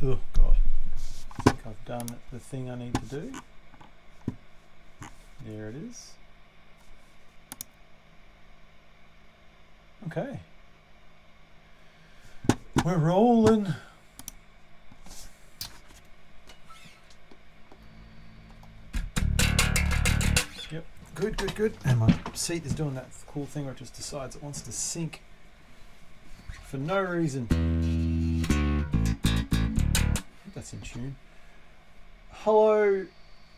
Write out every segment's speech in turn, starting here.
Oh God, I think I've done the thing I need to do. There it is. Okay. We're rolling. Yep, good. And my seat is doing that cool thing where it just decides it wants to sync for no reason. I think that's in tune. Hello,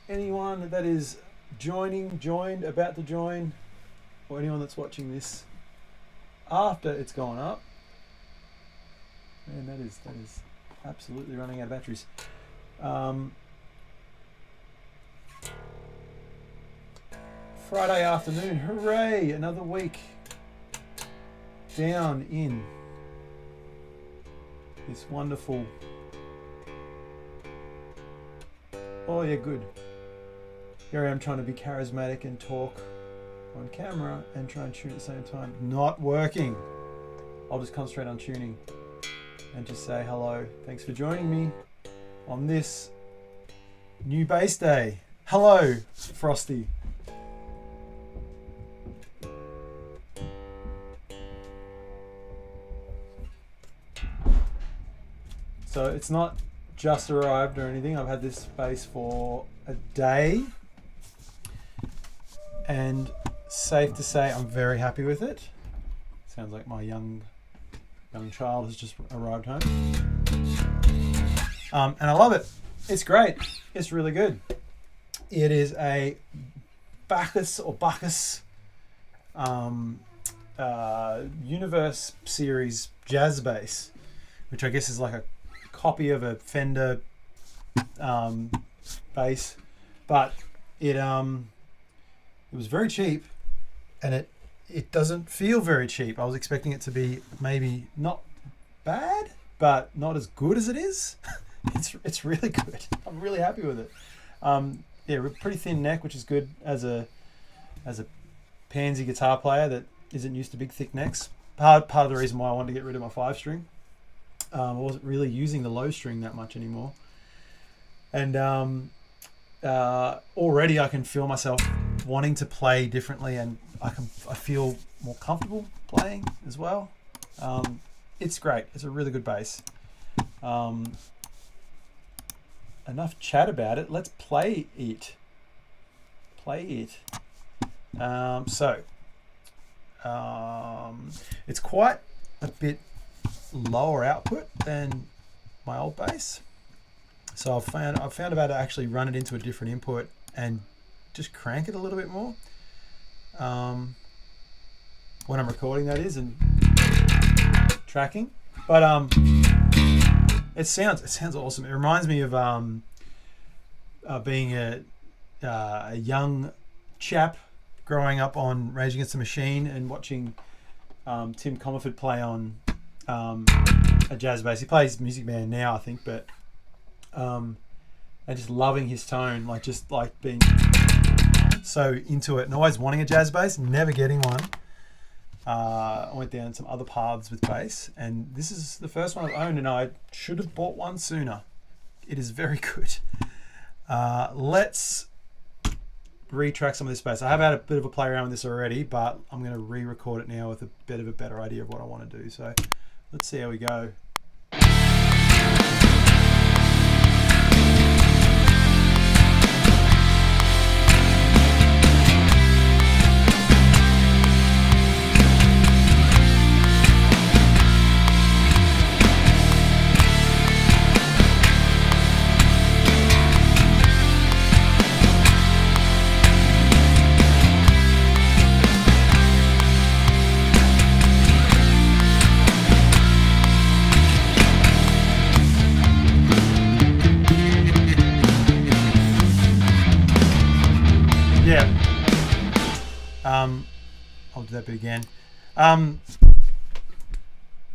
anyone that is joined, about to join, or anyone that's watching this after it's gone up. Man, that is absolutely running out of batteries. Friday afternoon, hooray! Another week down in this wonderful. Oh yeah, good. Here I am trying to be charismatic and talk on camera and try and tune at the same time. Not working. I'll just concentrate on tuning and just say hello. Thanks for joining me on this new bass day. Hello, Frosty. So it's not just arrived or anything. I've had this bass for a day, and safe to say I'm very happy with it. Sounds like my young child has just arrived home. And I love it. It's great. It's really good. It is a Bacchus Universe Series jazz bass, which I guess is like a copy of a Fender bass, but it was very cheap, and it doesn't feel very cheap. I was expecting it to be maybe not bad, but not as good as it is. It's really good. I'm really happy with it. Yeah, pretty thin neck, which is good as a pansy guitar player that isn't used to big thick necks. Part of the reason why I wanted to get rid of my 5-string. I wasn't really using the low string that much anymore, and already I can feel myself wanting to play differently, and I feel more comfortable playing as well. It's great. It's a really good bass. Enough chat about it. Let's play it. It's quite a bit lower output than my old bass, so I've found about to actually run it into a different input and just crank it a little bit more when I'm recording, that is, and tracking. But it sounds awesome. It reminds me of being a young chap growing up on Rage Against the Machine and watching Tim Comerford play on a jazz bass. He plays Music Man now, I think, but and just loving his tone, just being so into it and always wanting a jazz bass, never getting one. I went down some other paths with bass, and this is the first one I've owned, and I should have bought one sooner. It is very good. Let's retrack some of this bass. I have had a bit of a play around with this already, but I'm going to re-record it now with a bit of a better idea of what I want to do. So let's see how we go. I'll do that bit again.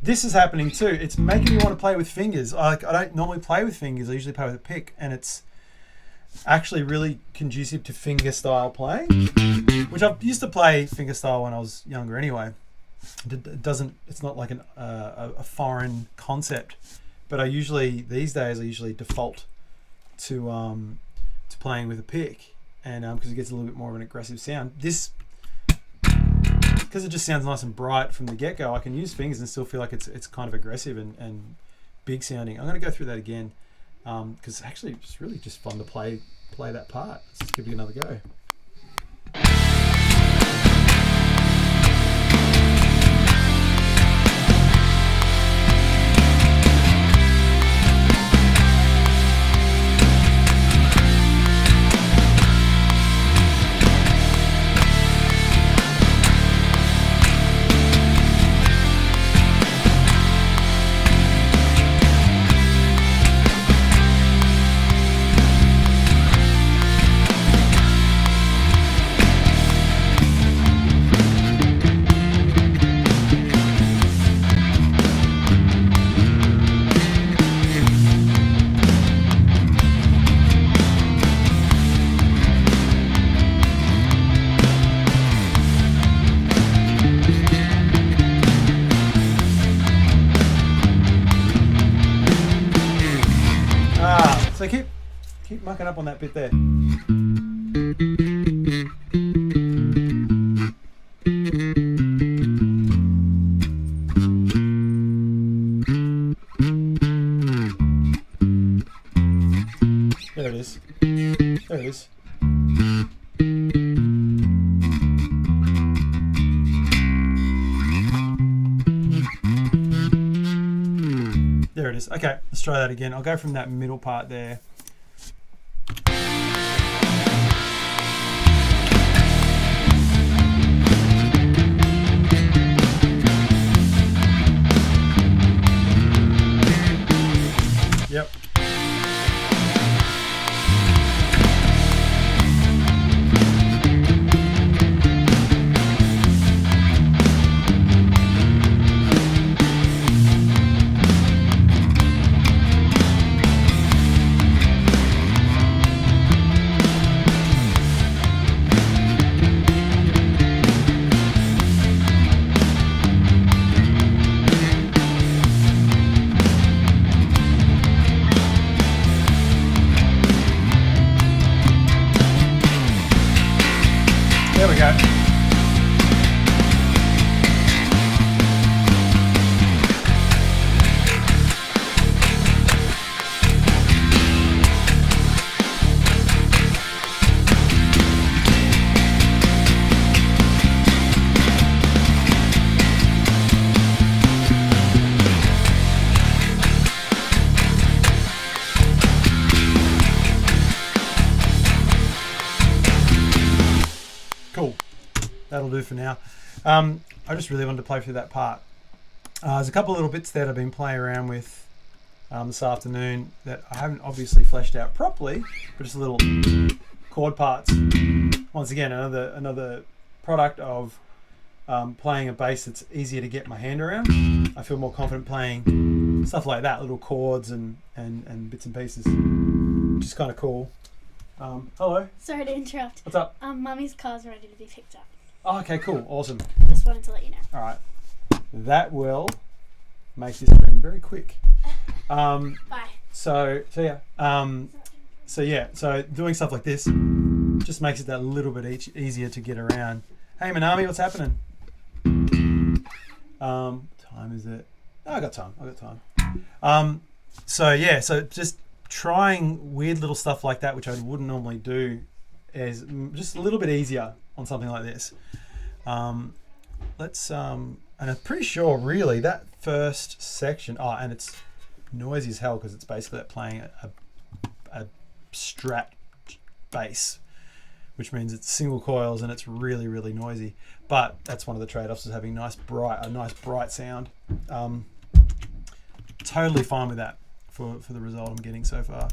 This is happening too. It's making me want to play with fingers. I don't normally play with fingers. I usually play with a pick, and it's actually really conducive to finger style playing, which I used to play finger style when I was younger anyway. It's not like a foreign concept but these days I usually default to playing with a pick, and because it gets a little bit more of an aggressive sound. This, because it just sounds nice and bright from the get-go, I can use fingers and still feel like it's kind of aggressive and big sounding. I'm going to go through that again because actually it's really just fun to play that part. Let's just give it another go. So keep mucking up on that bit there. There it is. There it is. There it is. Okay, let's try that again. I'll go from that middle part there. Yep. There we go. Cool. That'll do for now. I just really wanted to play through that part. There's a couple of little bits that I've been playing around with this afternoon that I haven't obviously fleshed out properly, but just little chord parts. Once again, another product of playing a bass that's easier to get my hand around. I feel more confident playing stuff like that, little chords and bits and pieces, which is kind of cool. Hello. Sorry to interrupt. What's up? Mummy's car's ready to be picked up. Oh, okay, cool, awesome. Just wanted to let you know. All right, that will make this stream very quick. Bye. So doing stuff like this just makes it that little bit easier to get around. Hey, Manami, what's happening? Time is it? Oh, I got time. So just trying weird little stuff like that, which I wouldn't normally do, is just a little bit easier on something like this. And I'm pretty sure really that first section, and it's noisy as hell because it's basically playing a strat bass, which means it's single coils and it's really, really noisy. But that's one of the trade-offs, is having a nice bright sound. Totally fine with that for the result I'm getting so far.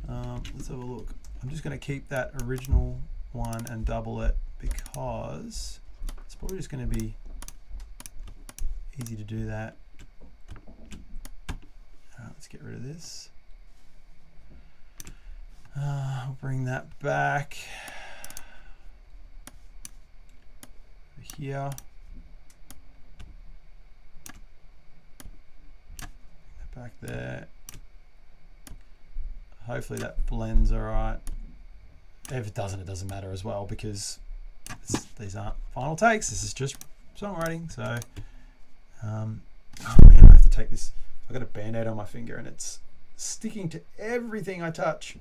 Let's have a look. I'm just going to keep that original one and double it because it's probably just going to be easy to do that. Let's get rid of this. I'll bring that back over here. Bring that back there. Hopefully that blends all right. If it doesn't, it doesn't matter as well, because these aren't final takes. This is just songwriting. So, oh man, I have to take this. I've got a band-aid on my finger and it's sticking to everything I touch.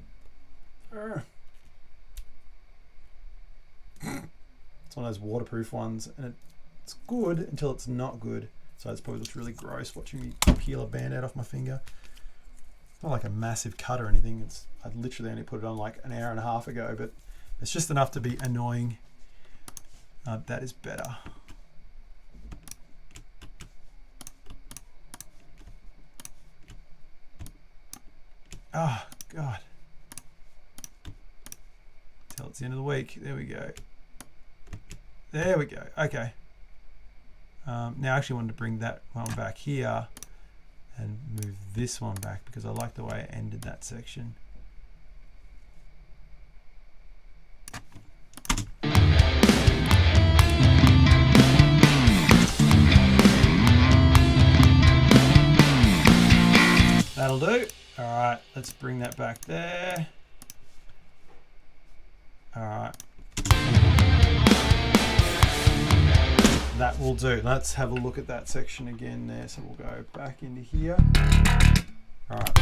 It's one of those waterproof ones, and it's good until it's not good. So it probably looks really gross watching me peel a band-aid off my finger. It's not like a massive cut or anything. I literally only put it on like an hour and a half ago, but it's just enough to be annoying. That is better. Oh, God. Till it's the end of the week. There we go. There we go. Okay. Now I actually wanted to bring that one back here and move this one back because I like the way I ended that section. That'll do. All right, let's bring that back there. All right. That will do. Let's have a look at that section again there. So we'll go back into here. All right.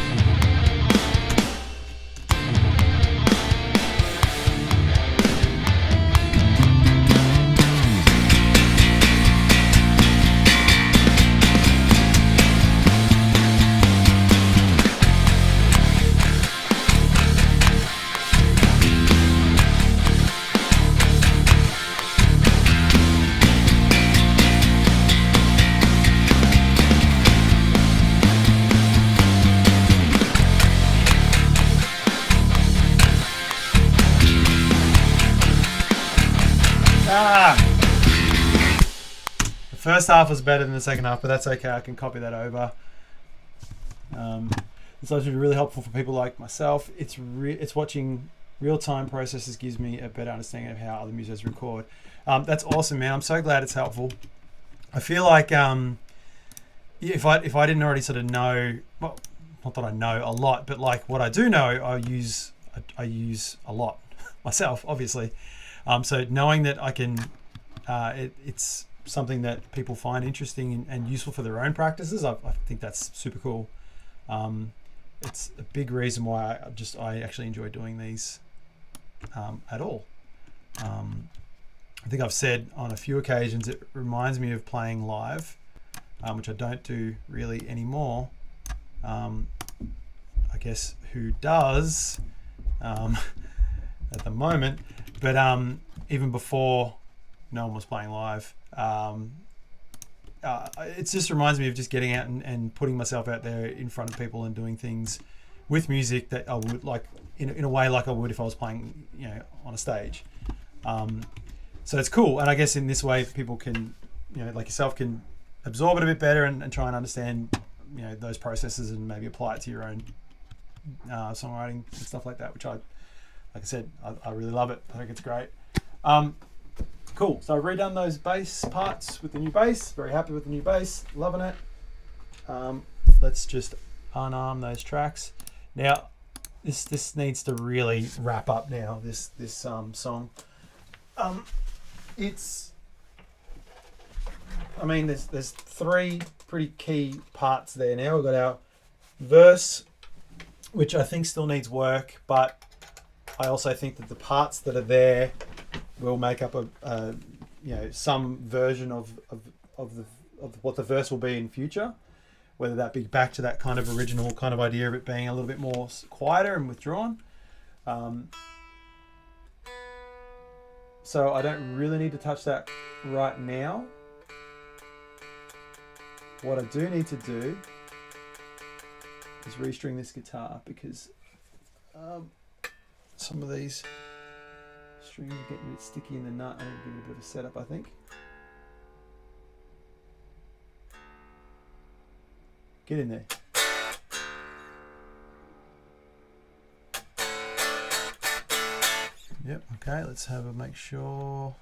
The first half was better than the second half, but that's okay. I can copy that over. It's actually really helpful for people like myself. It's watching real-time processes gives me a better understanding of how other musicians record. That's awesome, man. I'm so glad it's helpful. I feel like if I didn't already sort of know, well, not that I know a lot, but like what I do know, I use a lot myself, obviously. So knowing that I can, it's something that people find interesting and useful for their own practices, I think that's super cool. It's a big reason why I actually enjoy doing these at all. I think I've said on a few occasions it reminds me of playing live, which I don't do really anymore. I guess who does at the moment, but even before no one was playing live, it just reminds me of just getting out and putting myself out there in front of people and doing things with music that I would like in a way like I would if I was playing, on a stage. So it's cool, and I guess in this way people can, like yourself, can absorb it a bit better and try and understand, those processes and maybe apply it to your own songwriting and stuff like that. Which like I said, I really love it. I think it's great. Cool. So I've redone those bass parts with the new bass. Very happy with the new bass. Loving it. Let's just unarm those tracks. Now, this needs to really wrap up now. This song. There's three pretty key parts there. Now we've got our verse, which I think still needs work, but I also think that the parts that are there will make up some version of what the verse will be in future, whether that be back to that kind of original kind of idea of it being a little bit more quieter and withdrawn. So I don't really need to touch that right now. What I do need to do is restring this guitar, because some of these strings are getting a bit sticky in the nut. I need to give it a bit of a setup, I think. Get in there. Yep, okay, let's have a make sure.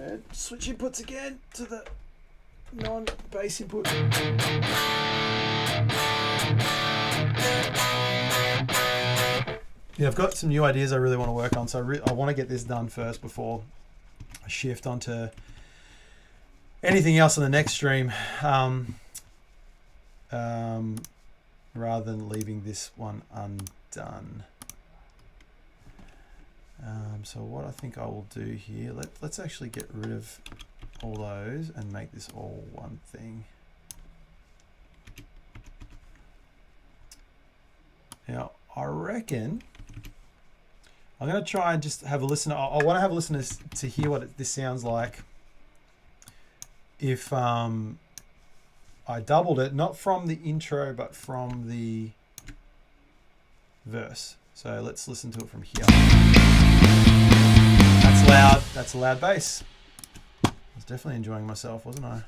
And switch inputs again to the non-bass input. Yeah, I've got some new ideas I really want to work on, so I want to get this done first before I shift onto anything else on the next stream, rather than leaving this one undone. So what I think I will do here, let's actually get rid of all those and make this all one thing. Now, I reckon I'm going to try and just have a listen. I want to have a listen to hear what this sounds like if I doubled it, not from the intro, but from the verse. So let's listen to it from here. That's loud. That's a loud bass. I was definitely enjoying myself, wasn't I?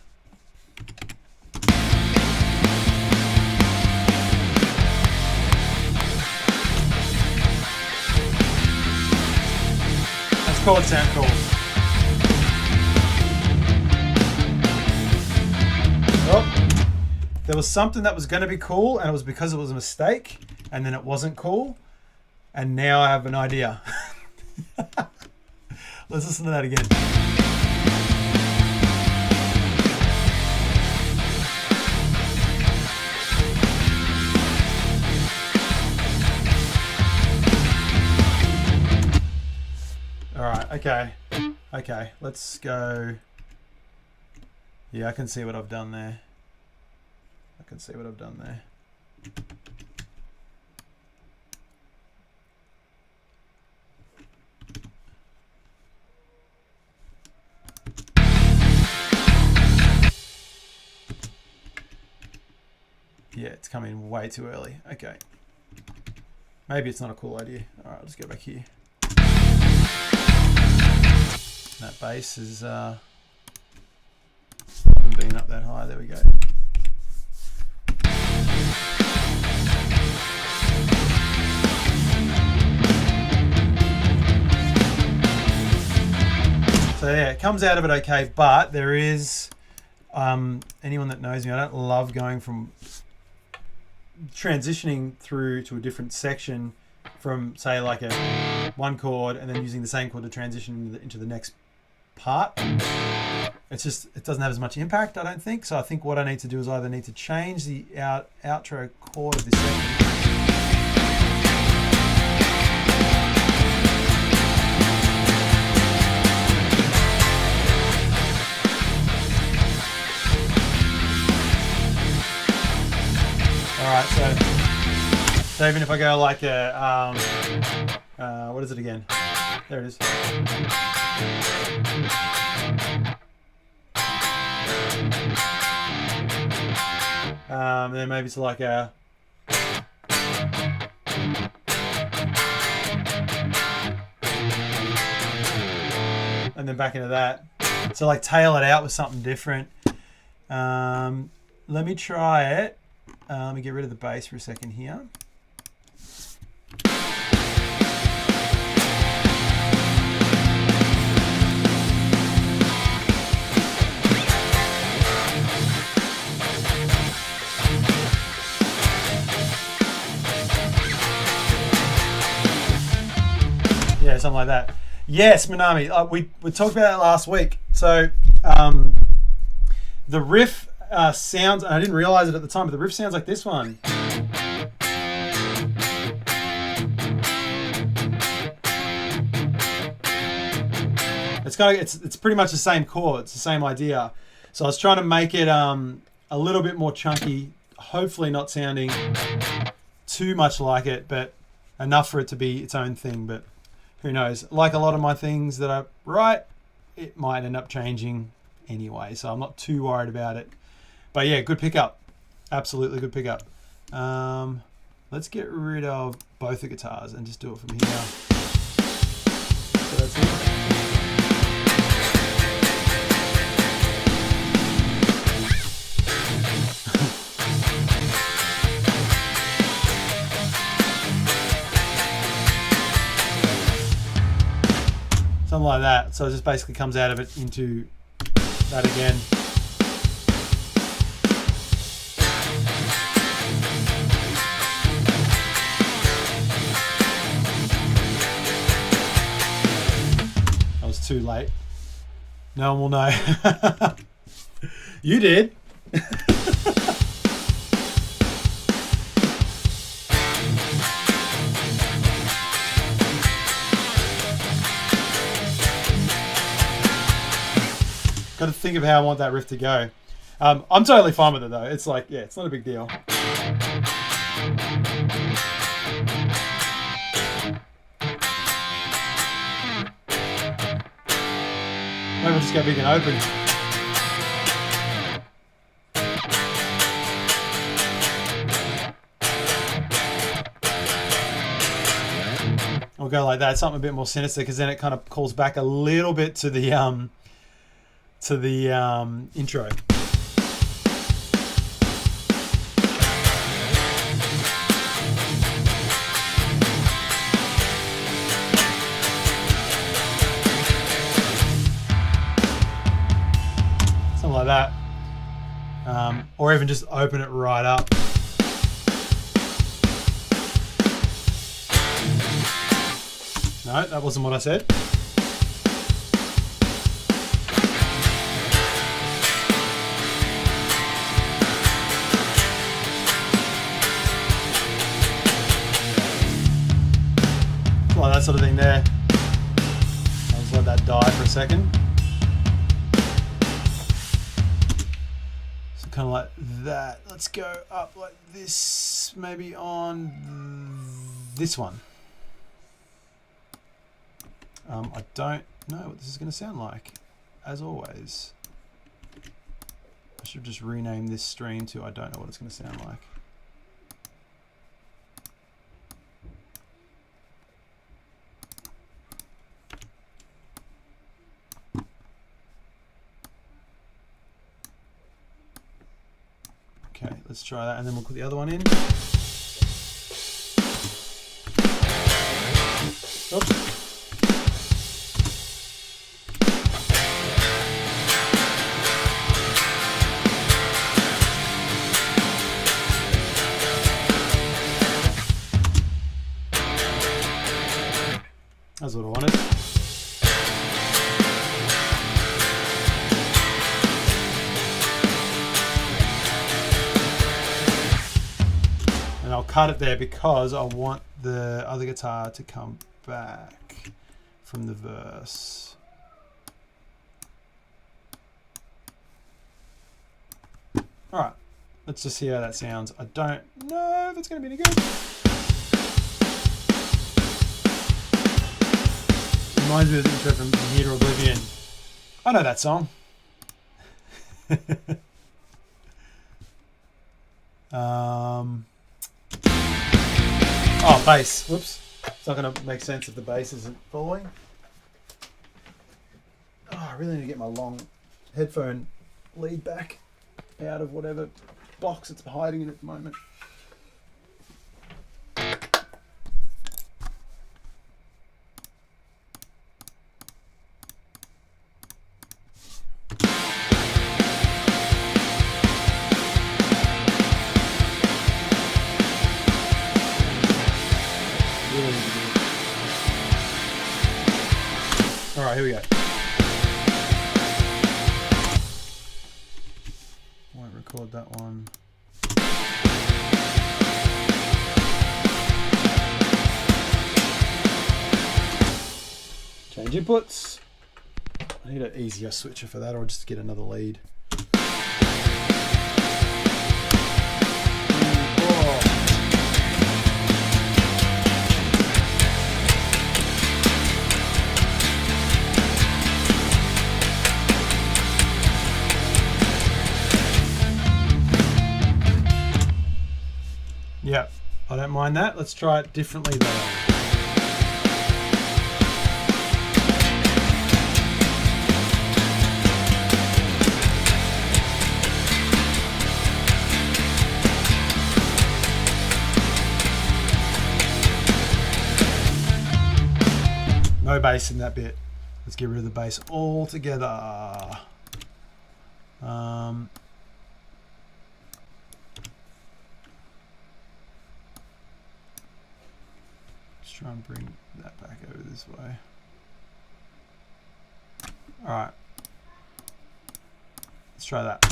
That's chord sound cool. Oh, there was something that was going to be cool, and it was because it was a mistake, and then it wasn't cool, and now I have an idea. Let's listen to that again. All right, okay, let's go. Yeah, I can see what I've done there. Yeah, it's coming way too early. Okay. Maybe it's not a cool idea. All right, I'll just go back here. That bass is haven't been up that high. There we go. So yeah, it comes out of it okay, but there is anyone that knows me, I don't love going from transitioning through to a different section from, say, like a one chord and then using the same chord to transition into the next part. It's just, it doesn't have as much impact, I don't think. So I think what I need to do is either need to change the outro chord of this section. Alright, so even if I go like a, what is it again? There it is. And then maybe it's like a, and then back into that. So like tail it out with something different. Let me try it. Let me get rid of the bass for a second here. Yeah, something like that. Yes, Manami, we talked about that last week. So the riff sounds, and I didn't realize it at the time, but the riff sounds like this one. It's pretty much the same chord, it's the same idea. So I was trying to make it a little bit more chunky, hopefully not sounding too much like it, but enough for it to be its own thing. But who knows? Like a lot of my things that I write, it might end up changing anyway, so I'm not too worried about it. But yeah, good pickup. Absolutely good pickup. Let's get rid of both the guitars and just do it from here. So that's it. Something like that. So it just basically comes out of it into that again. That was too late. No one will know. You did. Got to think of how I want that riff to go. I'm totally fine with it though. It's like, yeah, it's not a big deal. Maybe we'll just go big and open. We'll go like that, something a bit more sinister, because then it kind of calls back a little bit to the intro. Something like that. Or even just open it right up. No, that wasn't what I said. Like that sort of thing there. I'll just let that die for a second. So kind of like that. Let's go up like this, maybe on this one. I don't know what this is going to sound like, as always. I should just rename this stream to I don't know what it's going to sound like. Okay, let's try that, and then we'll put the other one in. Oops. That's what I wanted. And I'll cut it there because I want the other guitar to come back from the verse. All right, let's just see how that sounds. I don't know if it's going to be any good. Reminds me of the intro from Here to Oblivion. I know that song. Oh, bass. Whoops. It's not going to make sense if the bass isn't following. Oh, I really need to get my long headphone lead back out of whatever box it's hiding in at the moment. All right, here we go. Won't record that one. Change inputs. I need an easier switcher for that, or just get another lead. Yeah, I don't mind that. Let's try it differently though. No bass in that bit. Let's get rid of the bass altogether. Let's try and bring that back over this way. All right. Let's try that.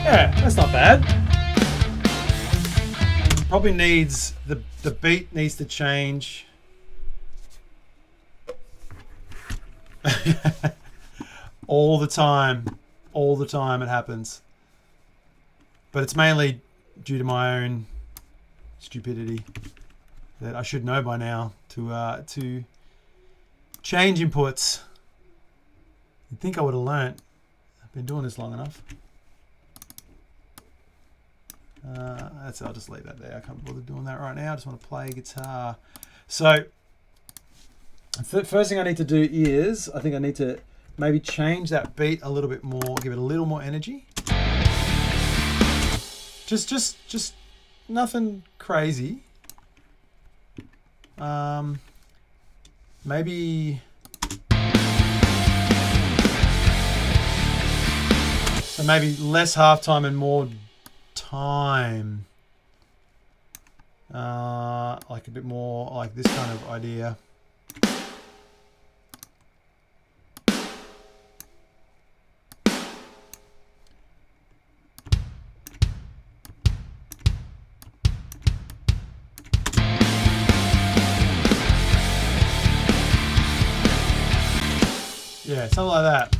Yeah, that's not bad. Probably needs the beat needs to change. All the time it happens. But it's mainly due to my own stupidity that I should know by now to change inputs. You'd think I would have learnt. I've been doing this long enough. That's it, I'll just leave that there. I can't bother doing that right now. I just want to play guitar. So the first thing I need to do is I think I need to maybe change that beat a little bit more, give it a little more energy. Just nothing crazy. Maybe so maybe less halftime and more time. Like a bit more like this kind of idea. Yeah, something like that.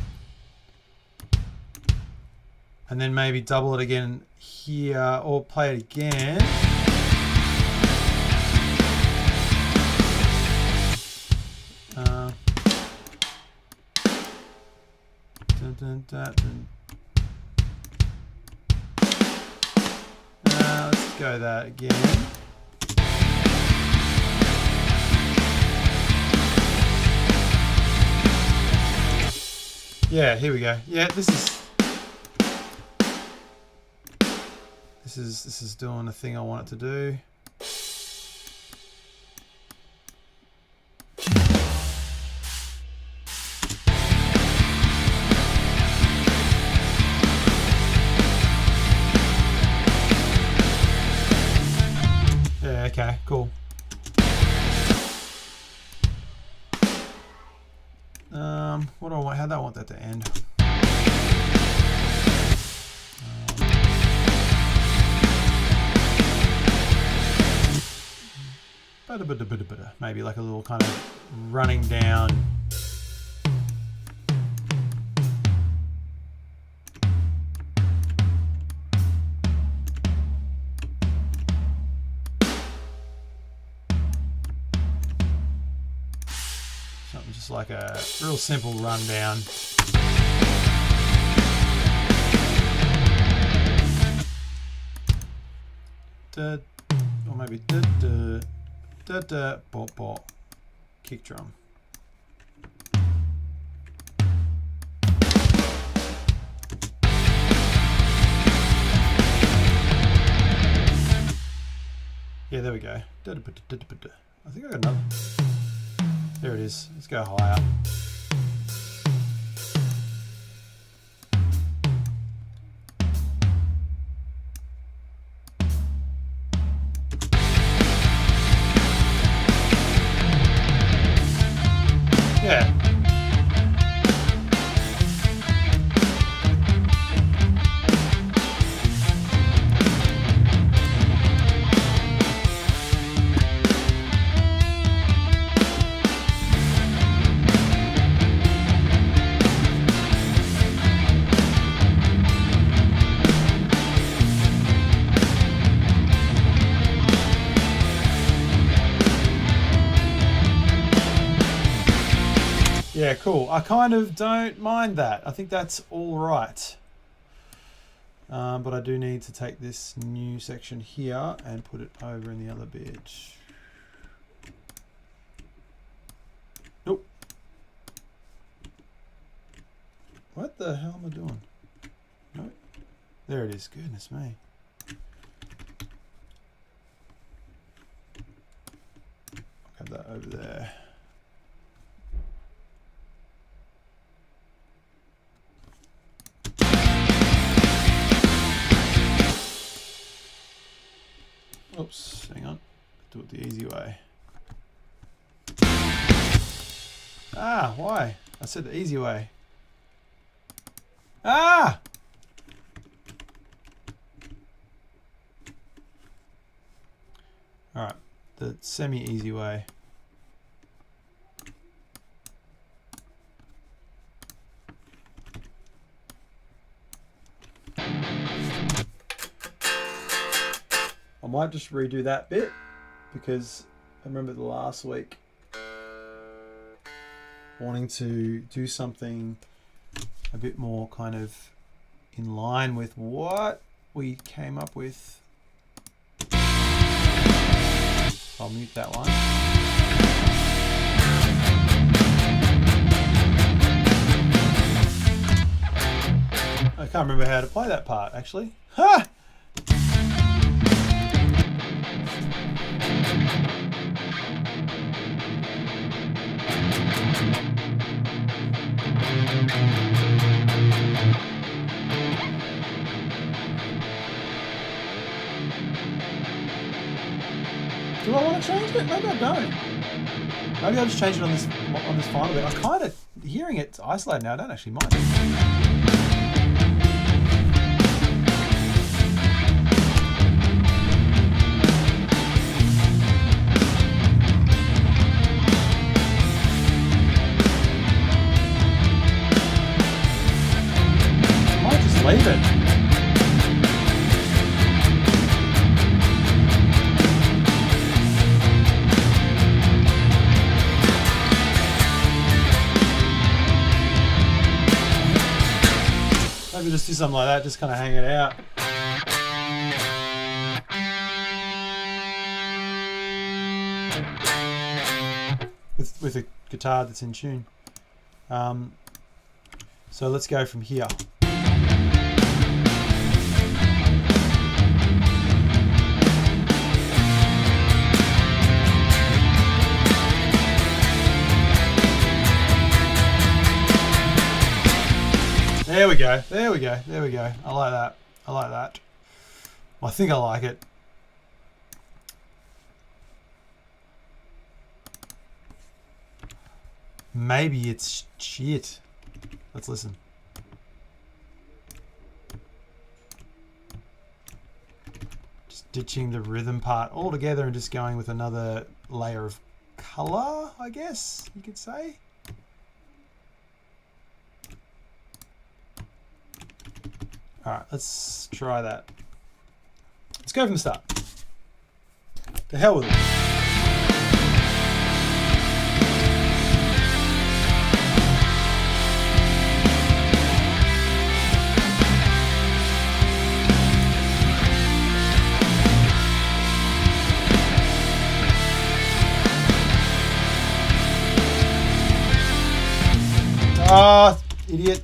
And then maybe double it again here or play it again. Let's go that again. Yeah, here we go. Yeah, this is doing the thing I want it to do. Yeah, okay, cool. What do I want? How do I want that to end? Maybe like a little kind of running down. Something just like a real simple rundown. Or maybe bop bop, kick drum. Yeah, there we go. I think I got another. There it is. Let's go higher. Yeah. Yeah, cool. I kind of don't mind that. I think that's all right. But I do need to take this new section here and put it over in the other bit. Nope, the hell am I doing? No. There it is. Goodness me. I'll have that over there. Oops, hang on. Do it the easy way. Ah, why? I said the easy way. Ah! Alright, the semi-easy way. I might just redo that bit because I remember the last week wanting to do something a bit more kind of in line with what we came up with. I'll mute that one. I can't remember how to play that part actually. Ha! Do I want to change it? Maybe I don't. Maybe I'll just change it on this final bit. I'm kind of hearing it's isolated now. I don't actually mind. I might just leave it. Maybe just do something like that, just kind of hang it out. With a guitar that's in tune. So let's go from here. There we go. There we go. There we go. I like that. I like that. I think I like it. Maybe it's shit. Let's listen. Just ditching the rhythm part altogether and just going with another layer of color, I guess you could say. Alright, let's try that. Let's go from the start. To hell with it. Ah, idiot.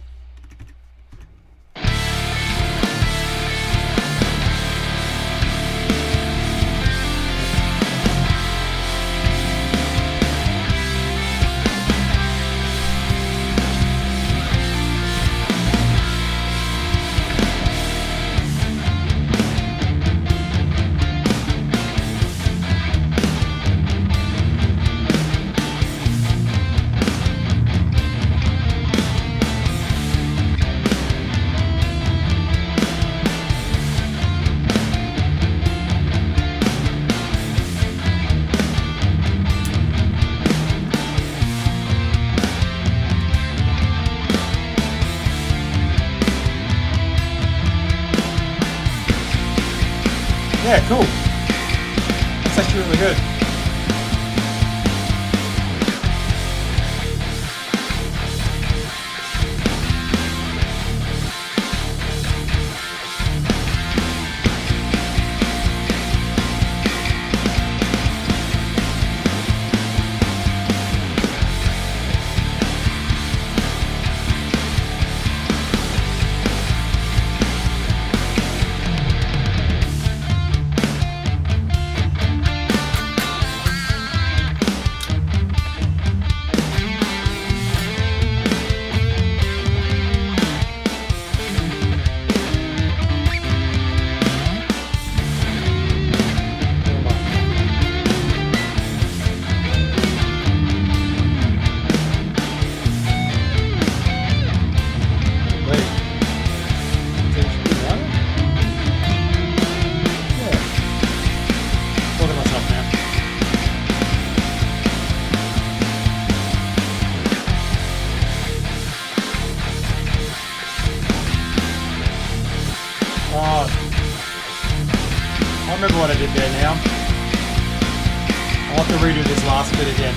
Yeah, cool. It's actually really good. Oh, I remember what I did there now. I'll have to redo this last bit again.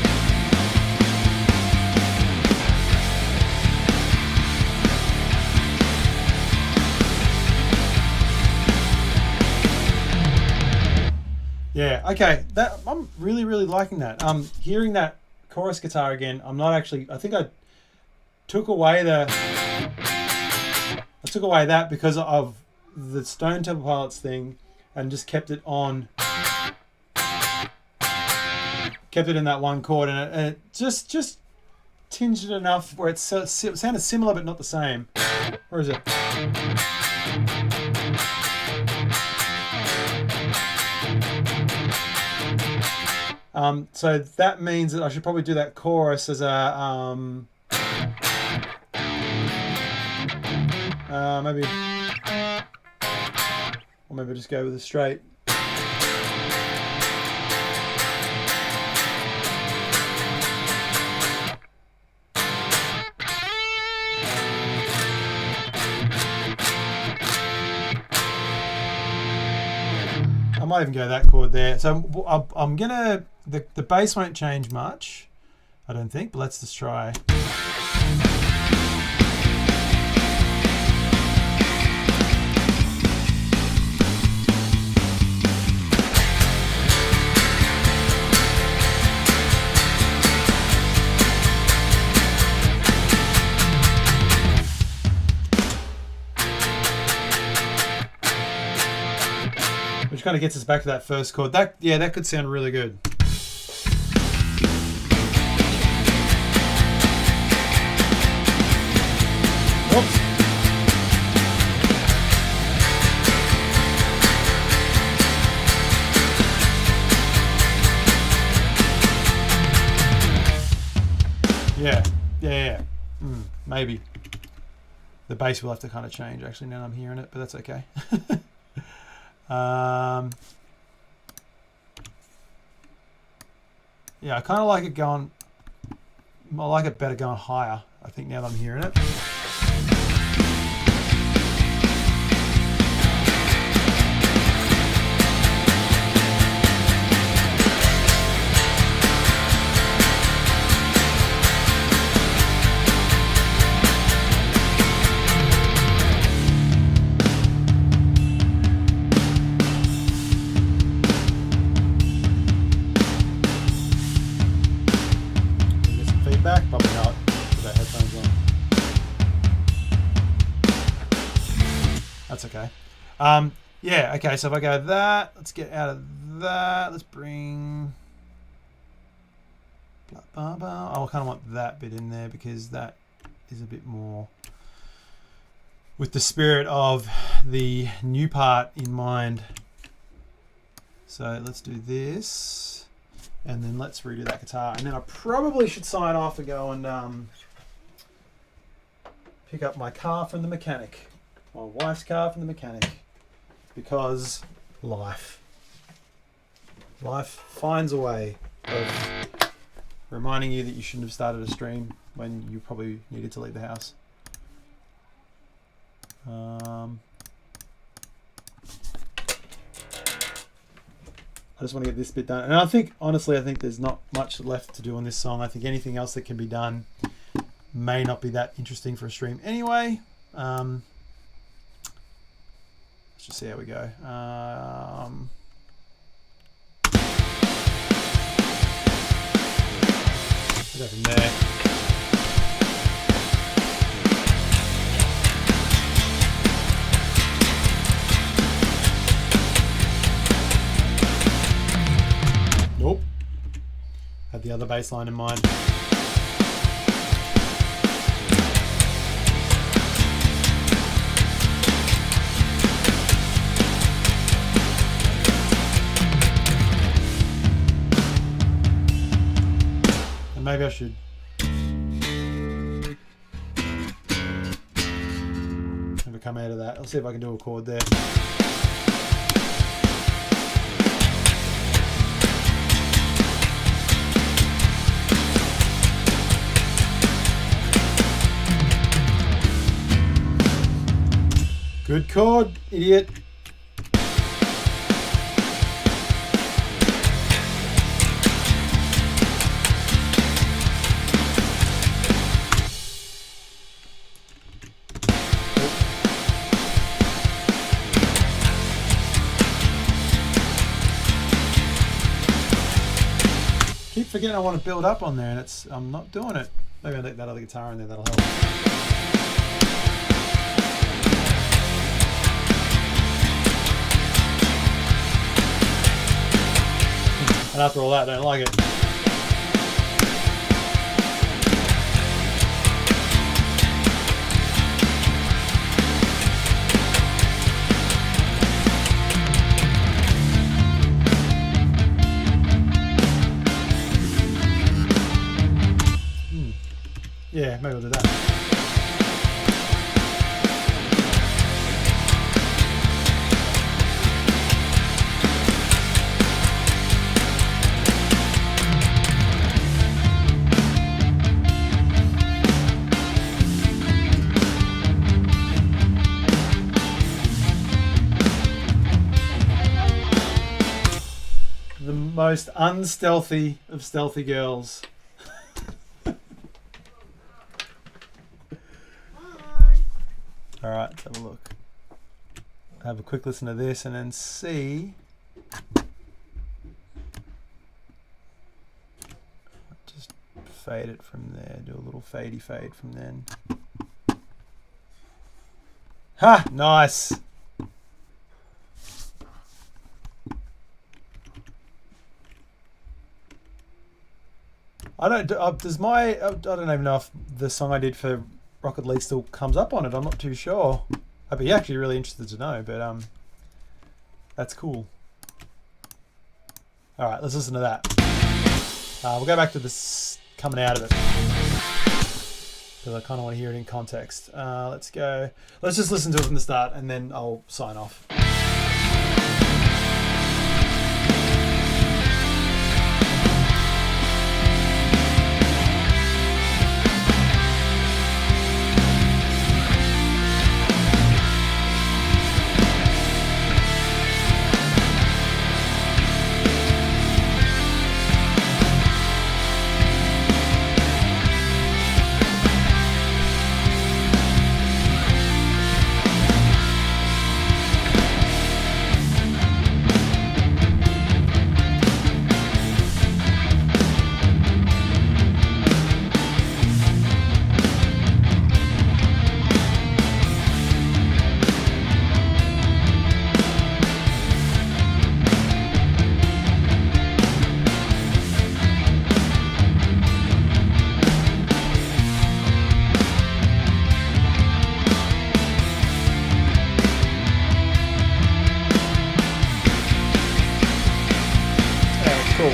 Yeah, okay. That I'm really, really liking that. Hearing that chorus guitar again, I'm not actually. I think I took away that because of the Stone Temple Pilots thing, and just kept it on. Kept it in that one chord, and it just tinged it enough where it sounded similar but not the same. Where is it? So that means that I should probably do that chorus as a maybe, or maybe just go with a straight. I might even go that chord there. So I'm gonna, the bass won't change much, I don't think, but let's just try. Which kind of gets us back to that first chord. That could sound really good. Oops. Yeah. Maybe. The bass will have to kind of change actually now that I'm hearing it, but that's okay. Yeah, I kind of like it going. I like it better going higher, I think, now that I'm hearing it. Probably not with our headphones on. That's okay. Yeah, okay, so if I go that, let's get out of that. Let's bring... I kind of want that bit in there because that is a bit more with the spirit of the new part in mind. So let's do this. And then let's redo that guitar. And then I probably should sign off and go and pick up my car from the mechanic. My wife's car from the mechanic. Because life. Life finds a way of reminding you that you shouldn't have started a stream when you probably needed to leave the house. I just want to get this bit done. And I think, honestly, I think there's not much left to do on this song. I think anything else that can be done may not be that interesting for a stream anyway. Let's just see how we go. We'll go from there. Nope. Had the other bass line in mind. And maybe I should never come out of that. Let's see if I can do a chord there. Good chord, idiot. Keep forgetting I want to build up on there, and I'm not doing it. Maybe I'll take that other guitar in there, that'll help. And after all that, I don't like it. Yeah, maybe I'll do that. The most unstealthy of stealthy girls. All right, let's have a look. Have a quick listen to this and then see. Just fade it from there. Do a little fadey fade from then. Ha! Nice. I don't even know if the song I did for Rocket League still comes up on it. I'm not too sure. I'd be actually really interested to know, but that's cool. All right, let's listen to that. We'll go back to this coming out of it because I kind of want to hear it in context. Let's go. Let's just listen to it from the start, and then I'll sign off. Cool.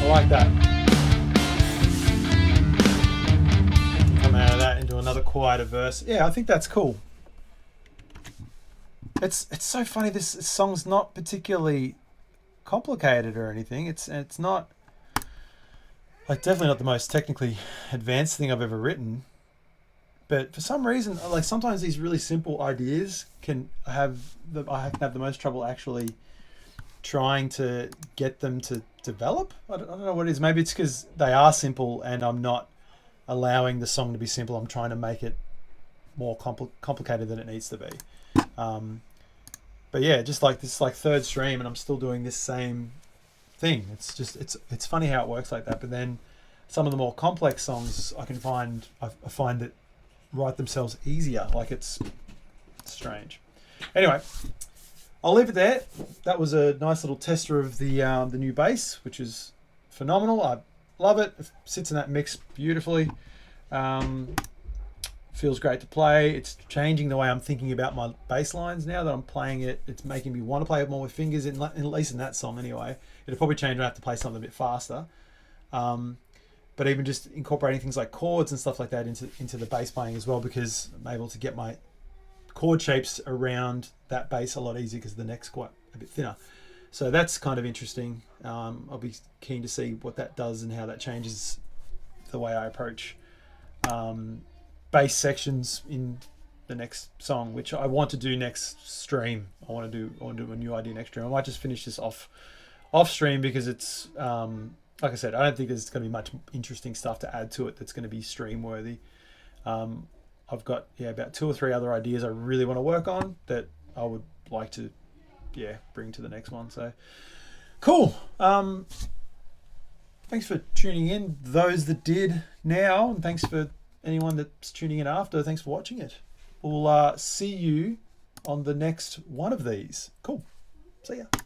Like that. Come out of that into another quieter verse. Yeah, I think that's cool. It's so funny. This song's not particularly complicated or anything. It's not like definitely not the most technically advanced thing I've ever written. But for some reason, like sometimes these really simple ideas can have I can have the most trouble actually trying to get them to develop. I don't know what it is. Maybe it's because they are simple and I'm not allowing the song to be simple. I'm trying to make it more complicated than it needs to be. But yeah, just like this, like third stream, and I'm still doing this same thing. It's just it's funny how it works like that. But then some of the more complex songs I find that write themselves easier. Like it's strange. Anyway, I'll leave it there. That was a nice little tester of the new bass, which is phenomenal. I love it. It sits in that mix beautifully. feels great to play. It's changing the way I'm thinking about my bass lines now that I'm playing it. It's making me want to play it more with fingers, at least in that song anyway. It'll probably change when I have to play something a bit faster. But even just incorporating things like chords and stuff like that into the bass playing as well, because I'm able to get my chord shapes around that bass a lot easier because the neck's quite a bit thinner. So that's kind of interesting. I'll be keen to see what that does and how that changes the way I approach bass sections in the next song, which I want to do next stream. I want to do a new idea next stream. I might just finish this off stream because it's like I said, I don't think there's going to be much interesting stuff to add to it that's going to be stream worthy. I've got about 2 or 3 other ideas I really want to work on that I would like to bring to the next one. So cool. Thanks for tuning in, those that did now, and thanks for anyone that's tuning in after. Thanks for watching it. We'll see you on the next one of these. Cool. See ya.